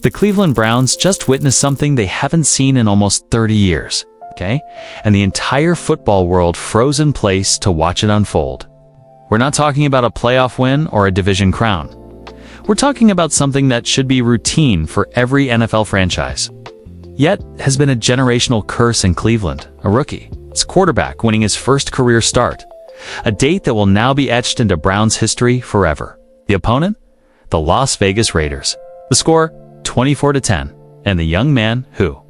The Cleveland Browns just witnessed something they haven't seen in almost 30 years, okay? And the entire football world froze in place to watch it unfold. We're not talking about a playoff win or a division crown. We're talking about something that should be routine for every NFL franchise, yet has been a generational curse in Cleveland. A rookie, its quarterback winning his first career start, a date that will now be etched into Browns history forever. The opponent? The Las Vegas Raiders. The score? 24-10. And the young man who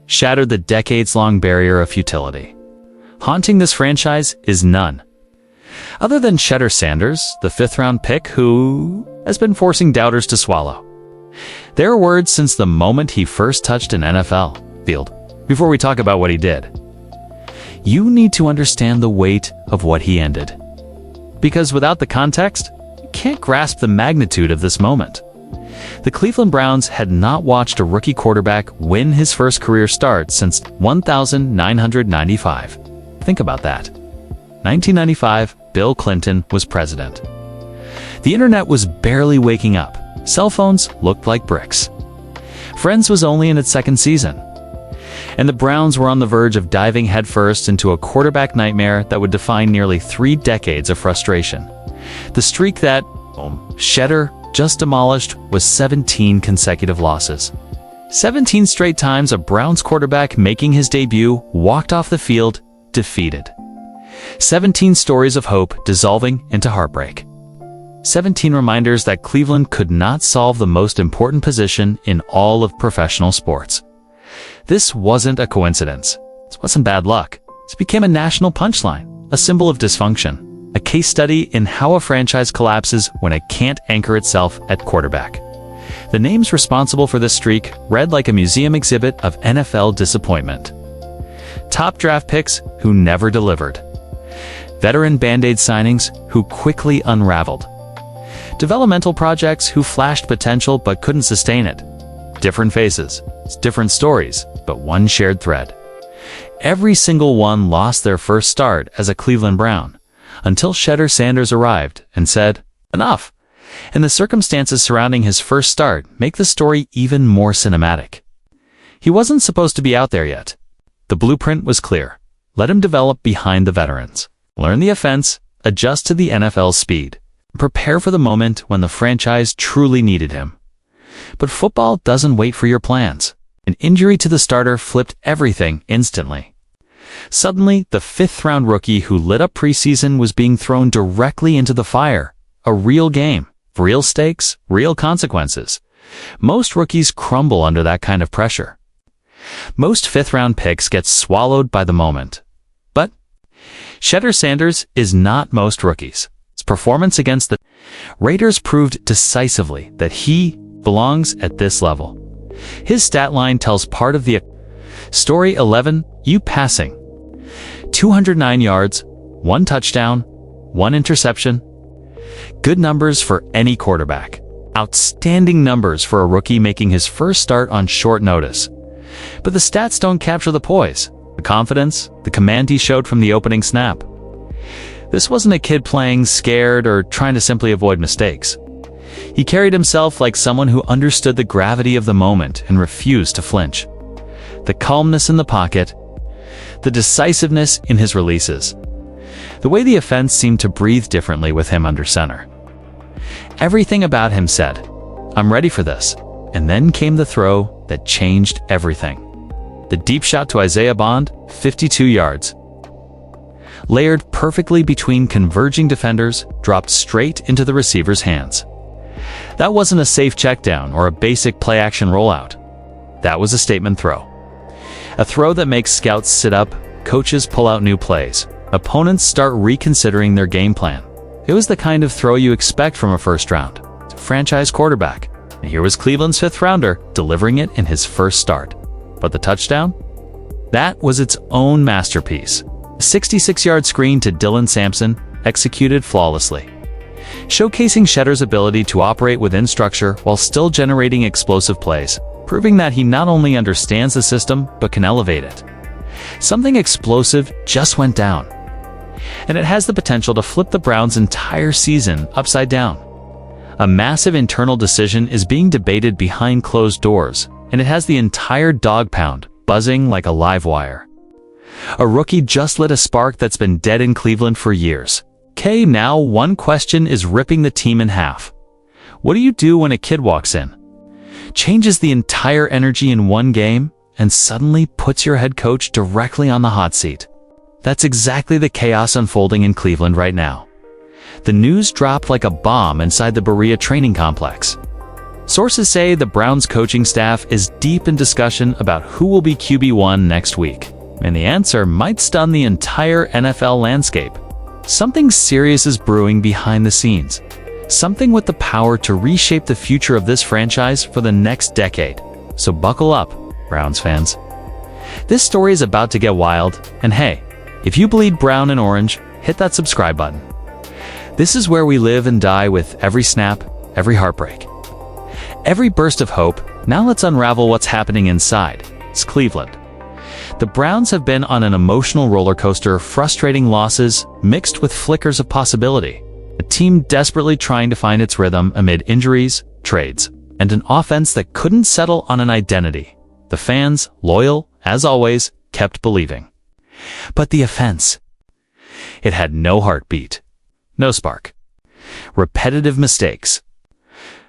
shattered the decades-long barrier of futility. Haunting this franchise is none other than Shedeur Sanders, the fifth-round pick who has been forcing doubters to swallow their words since the moment he first touched an NFL field. Before we talk about what he did, you need to understand the weight of what he ended. Because without the context, you can't grasp the magnitude of this moment. The Cleveland Browns had not watched a rookie quarterback win his first career start since 1995. Think about that. 1995, Bill Clinton was president. The internet was barely waking up. Cell phones looked like bricks. Friends was only in its second season. And the Browns were on the verge of diving headfirst into a quarterback nightmare that would define nearly 3 decades of frustration. The streak that Shedeur just demolished was 17 consecutive losses. 17 straight times a Browns quarterback making his debut walked off the field defeated. 17 stories of hope dissolving into heartbreak. 17 reminders that Cleveland could not solve the most important position in all of professional sports. This wasn't a coincidence. This wasn't bad luck. This became a national punchline, a symbol of dysfunction, a case study in how a franchise collapses when it can't anchor itself at quarterback. The names responsible for this streak read like a museum exhibit of NFL disappointment. Top draft picks who never delivered. Veteran Band-Aid signings who quickly unraveled. Developmental projects who flashed potential but couldn't sustain it. Different faces, different stories, but one shared thread. Every single one lost their first start as a Cleveland Brown, until Shedeur Sanders arrived and said, "Enough." And the circumstances surrounding his first start make the story even more cinematic. He wasn't supposed to be out there yet. The blueprint was clear. Let him develop behind the veterans. Learn the offense, adjust to the NFL's speed, prepare for the moment when the franchise truly needed him. But football doesn't wait for your plans. An injury to the starter flipped everything instantly. Suddenly, the fifth-round rookie who lit up preseason was being thrown directly into the fire. A real game, real stakes, real consequences. Most rookies crumble under that kind of pressure. Most fifth-round picks get swallowed by the moment. But Shedeur Sanders is not most rookies. His performance against the Raiders proved decisively that he belongs at this level. His stat line tells part of the story. 11 U passing, 209 yards, 1 touchdown, 1 interception. Good numbers for any quarterback. Outstanding numbers for a rookie making his first start on short notice. But the stats don't capture the poise, the confidence, the command he showed from the opening snap. This wasn't a kid playing scared or trying to simply avoid mistakes. He carried himself like someone who understood the gravity of the moment and refused to flinch. The calmness in the pocket, the decisiveness in his releases. The way the offense seemed to breathe differently with him under center. Everything about him said, "I'm ready for this." And then came the throw that changed everything. The deep shot to Isaiah Bond, 52 yards. Layered perfectly between converging defenders, dropped straight into the receiver's hands. That wasn't a safe checkdown or a basic play-action rollout. That was a statement throw. A throw that makes scouts sit up, coaches pull out new plays, opponents start reconsidering their game plan. It was the kind of throw you expect from a first-round franchise quarterback. And here was Cleveland's fifth-rounder delivering it in his first start. But the touchdown? That was its own masterpiece. A 66-yard screen to Dylan Sampson, executed flawlessly. Showcasing Shedeur's ability to operate within structure while still generating explosive plays, proving that he not only understands the system, but can elevate it. Something explosive just went down. And it has the potential to flip the Browns' entire season upside down. A massive internal decision is being debated behind closed doors, and it has the entire Dawg Pound buzzing like a live wire. A rookie just lit a spark that's been dead in Cleveland for years. Now one question is ripping the team in half. What do you do when a kid walks in, changes the entire energy in one game, and suddenly puts your head coach directly on the hot seat? That's exactly the chaos unfolding in Cleveland right now. The news dropped like a bomb inside the Berea training complex. Sources say the Browns coaching staff is deep in discussion about who will be QB1 next week, and the answer might stun the entire NFL landscape. Something serious is brewing behind the scenes, something with the power to reshape the future of this franchise for the next decade. So buckle up, Browns fans. This story is about to get wild, and hey, if you bleed brown and orange, hit that subscribe button. This is where we live and die with every snap, every heartbreak, every burst of hope. Now let's unravel what's happening inside. It's Cleveland. The Browns have been on an emotional roller coaster, frustrating losses mixed with flickers of possibility. A team desperately trying to find its rhythm amid injuries, trades, and an offense that couldn't settle on an identity. The fans, loyal as always, kept believing. But the offense, it had no heartbeat, no spark, repetitive mistakes,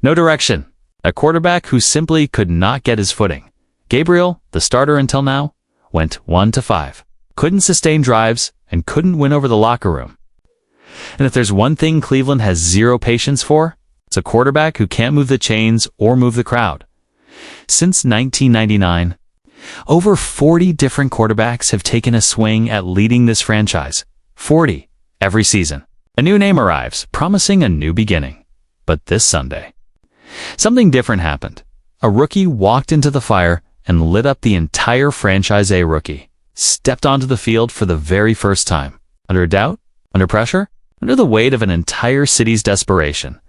no direction, a quarterback who simply could not get his footing. Gabriel, the starter until now, went 1-5, couldn't sustain drives, and couldn't win over the locker room. And if there's one thing Cleveland has zero patience for, it's a quarterback who can't move the chains or move the crowd. Since 1999, over 40 different quarterbacks have taken a swing at leading this franchise. 40 every season. A new name arrives, promising a new beginning. But this Sunday, something different happened. A rookie walked into the fire and lit up the entire franchise. A rookie stepped onto the field for the very first time. Under doubt, under pressure, under the weight of an entire city's desperation.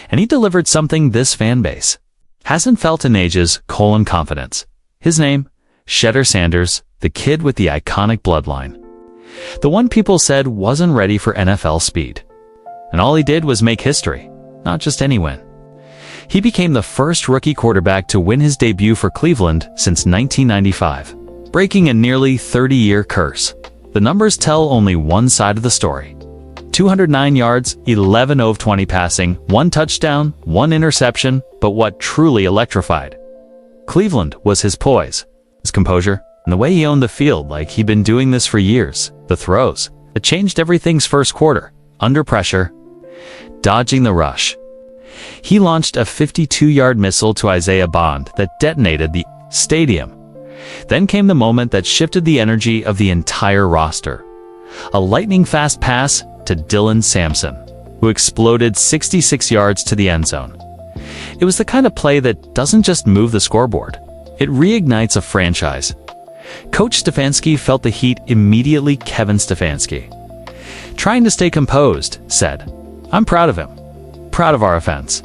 And he delivered something this fan base hasn't felt in ages: confidence. His name, Shedeur Sanders, the kid with the iconic bloodline. The one people said wasn't ready for NFL speed. And all he did was make history, not just any win. He became the first rookie quarterback to win his debut for Cleveland since 1995, breaking a nearly 30-year curse. The numbers tell only one side of the story. 209 yards, 11 of 20 passing, 1 touchdown, 1 interception, but what truly electrified Cleveland was his poise, his composure, and the way he owned the field like he'd been doing this for years. The throws that changed everything's first quarter, under pressure, dodging the rush. He launched a 52-yard missile to Isaiah Bond that detonated the stadium. Then came the moment that shifted the energy of the entire roster. A lightning-fast pass to Dylan Sampson, who exploded 66 yards to the end zone. It was the kind of play that doesn't just move the scoreboard. It reignites a franchise. Coach Stefanski felt the heat immediately. Kevin Stefanski, trying to stay composed, said, "I'm proud of him. Proud of our offense."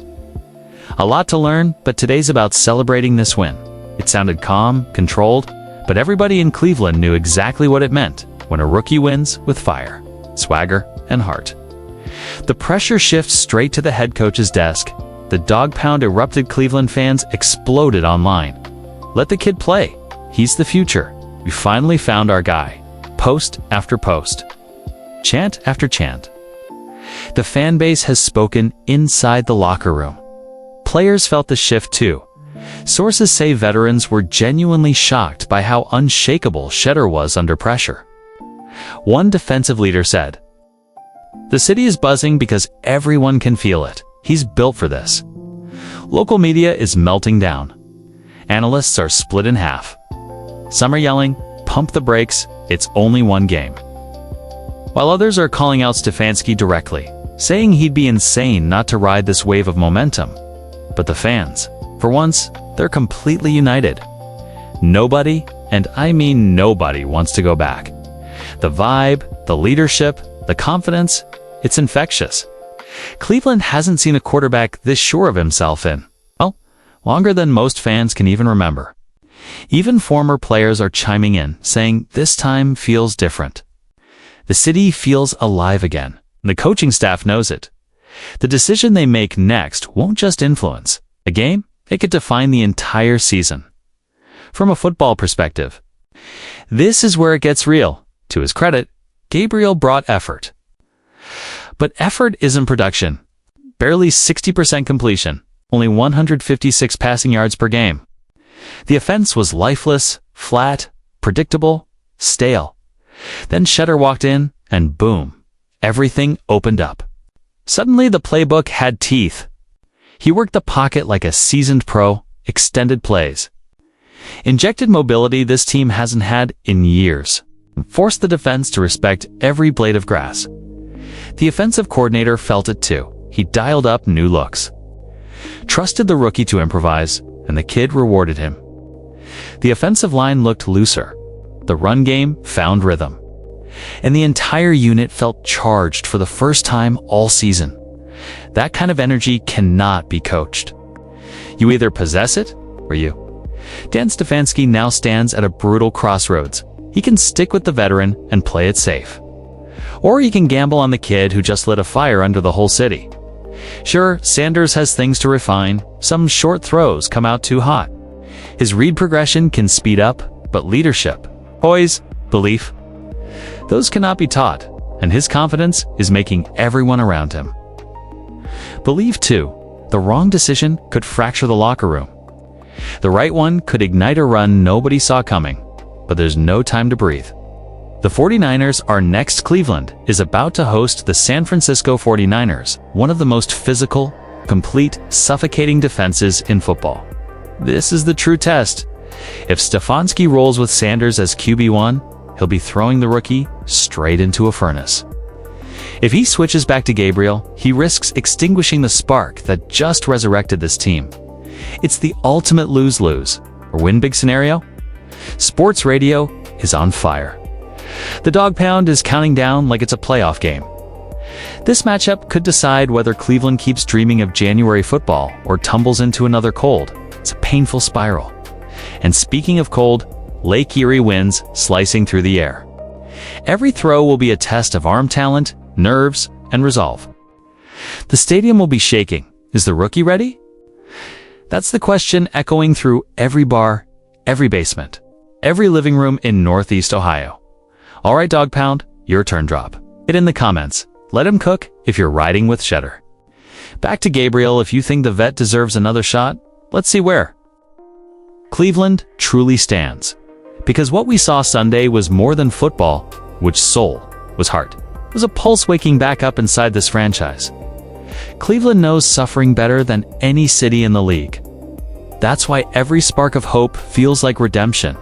A lot to learn, but today's about celebrating this win. It sounded calm, controlled, but everybody in Cleveland knew exactly what it meant when a rookie wins with fire, swagger, and heart. The pressure shifts straight to the head coach's desk. The Dawg Pound erupted. Cleveland fans exploded online. "Let the kid play. He's the future. We finally found our guy." Post after post, chant after chant. The fan base has spoken inside the locker room. Players felt the shift too. Sources say veterans were genuinely shocked by how unshakable Shedeur was under pressure. One defensive leader said, "The city is buzzing because everyone can feel it. He's built for this." Local media is melting down. Analysts are split in half. Some are yelling, "Pump the brakes, it's only one game." While others are calling out Stefanski directly, saying he'd be insane not to ride this wave of momentum. But the fans, for once, they're completely united. Nobody, and I mean nobody, wants to go back. The vibe, the leadership, the confidence, it's infectious. Cleveland hasn't seen a quarterback this sure of himself in, well, longer than most fans can even remember. Even former players are chiming in, saying this time feels different. The city feels alive again. The coaching staff knows it. The decision they make next won't just influence a game, it could define the entire season. From a football perspective, this is where it gets real. To his credit, Gabriel brought effort. But effort isn't production. Barely 60% completion, only 156 passing yards per game. The offense was lifeless, flat, predictable, stale. Then Shedeur walked in, and boom, everything opened up. Suddenly the playbook had teeth. He worked the pocket like a seasoned pro, extended plays. Injected mobility this team hasn't had in years. Forced the defense to respect every blade of grass. The offensive coordinator felt it too. He dialed up new looks. Trusted the rookie to improvise, and the kid rewarded him. The offensive line looked looser. The run game found rhythm. And the entire unit felt charged for the first time all season. That kind of energy cannot be coached. You either possess it, or you. Dan Stefanski now stands at a brutal crossroads. He can stick with the veteran and play it safe. Or he can gamble on the kid who just lit a fire under the whole city. Sure, Sanders has things to refine. Some short throws come out too hot. His read progression can speed up, but leadership, poise, belief, those cannot be taught, and his confidence is making everyone around him believe too. The wrong decision could fracture the locker room. The right one could ignite a run nobody saw coming, but there's no time to breathe. The 49ers are next. Cleveland is about to host the San Francisco 49ers, one of the most physical, complete, suffocating defenses in football. This is the true test. If Stefanski rolls with Sanders as QB1, he'll be throwing the rookie straight into a furnace. If he switches back to Gabriel, he risks extinguishing the spark that just resurrected this team. It's the ultimate lose-lose, or win big scenario. Sports radio is on fire. The Dawg Pound is counting down like it's a playoff game. This matchup could decide whether Cleveland keeps dreaming of January football or tumbles into another cold. It's a painful spiral. And speaking of cold, Lake Erie winds slicing through the air. Every throw will be a test of arm talent, nerves, and resolve. The stadium will be shaking. Is the rookie ready? That's the question echoing through every bar, every basement, every living room in Northeast Ohio. All right, Dawg Pound, your turn. Drop it in the comments. Let him cook if you're riding with Shedeur. Back to Gabriel if you think the vet deserves another shot. Let's see where. Cleveland truly stands. Because what we saw Sunday was more than football, which soul was heart. It was a pulse waking back up inside this franchise. Cleveland knows suffering better than any city in the league. That's why every spark of hope feels like redemption.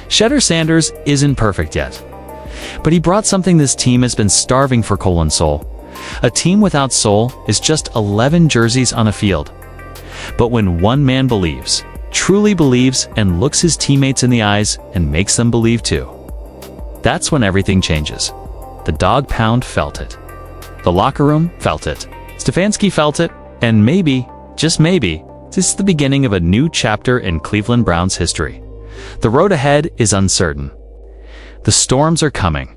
Shedeur Sanders isn't perfect yet, but he brought something this team has been starving for: soul. A team without soul is just 11 jerseys on a field. But when one man believes, truly believes, and looks his teammates in the eyes and makes them believe too, that's when everything changes. The Dawg Pound felt it. The locker room felt it. Stefanski felt it, and maybe, just maybe, this is the beginning of a new chapter in Cleveland Browns history. The road ahead is uncertain. The storms are coming,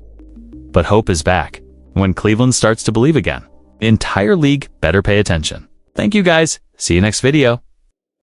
but hope is back. When Cleveland starts to believe again, the entire league better pay attention. Thank you guys. See you next video.